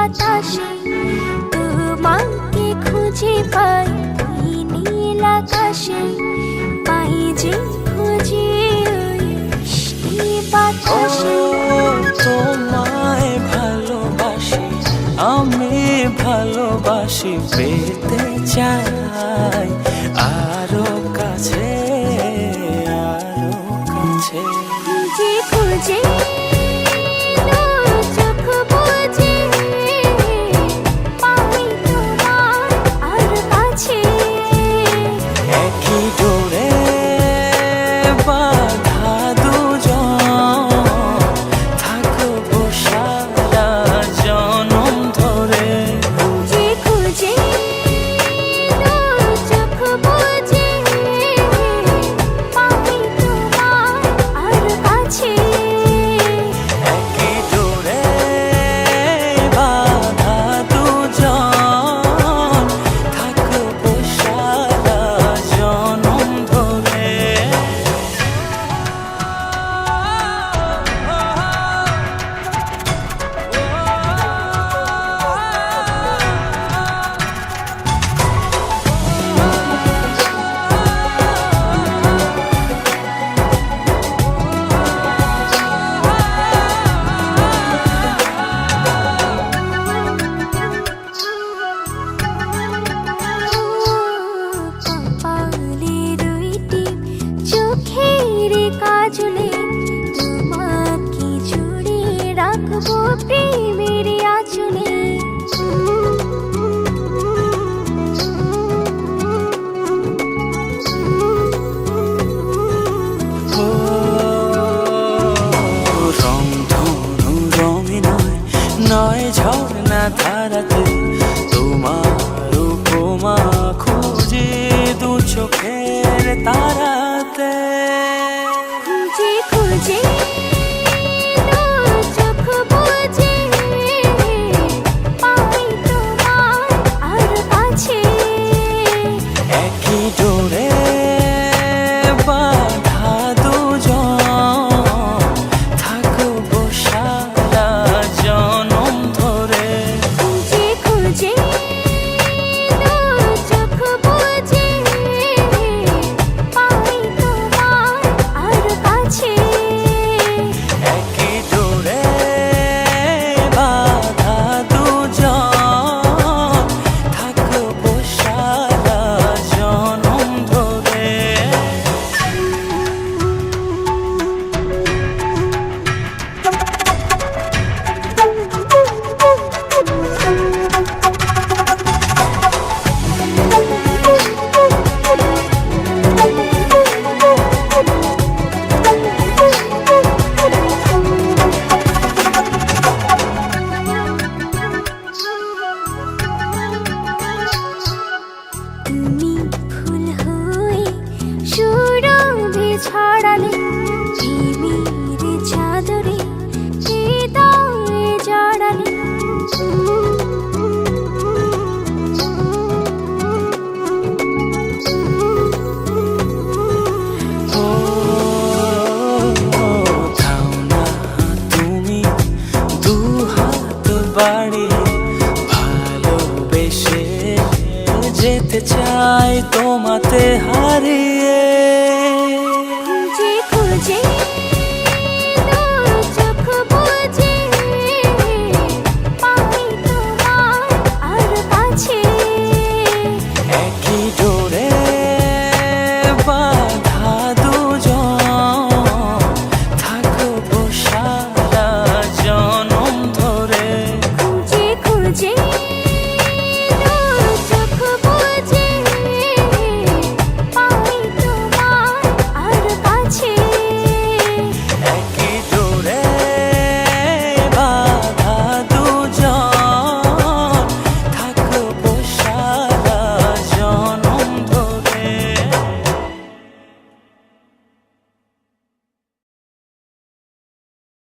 বাতাসে তোমাকে খুঁজে পাই নীল আকাশে, পাই যে খুঁজে ওই বৃষ্টি বাতাসে। তোমায় ভালোবাসি, আমি ভালোবাসি, পেতে চাই আরো কাছে, আরো কাছে। খুঁজে খুঁজে চোখ বুজে পাই তোমার আর কাছে, একই ডোরে বাঁধা দুজন, থাকবো সারা জনম ধরে। খুঁজে খুঁজে চোখ বুজে পাই তোমার আর কাছে, একই ডোরে বাঁধা দুজন, থাকবো সারা জনম ধরে। কপালে দুইটি চোখের কাজলে তোমাকে জুড়ে রাখবো প্রেমের আঁচলে। রং ধনু রঙে নয়, নয় ঝর্ণা ধারাতে, তোমার উপমা খুঁজে দু চোখের তারাতে। খুঁজে খুঁজে চোখ বুজে পাই তোমার আর কাছে, একই ডোরে বাঁধা দুজন, থাকবো সারা জনম ধরে। খুঁজে খুঁজে চোখ বুজে পাই তোমার আর কাছে, একই ডোরে বাঁধা দুজন, থাকবো সারা জনম ধরে। তুমি ফুল হয়ে সুরভি ছড়ালে, প্রেমের চাদরে হৃদয়ে জড়ালে। ও থাও না তুমি দু হাত বাড়িয়ে, ভালোবেসে যেতে চাই তোমাতে হারিয়ে।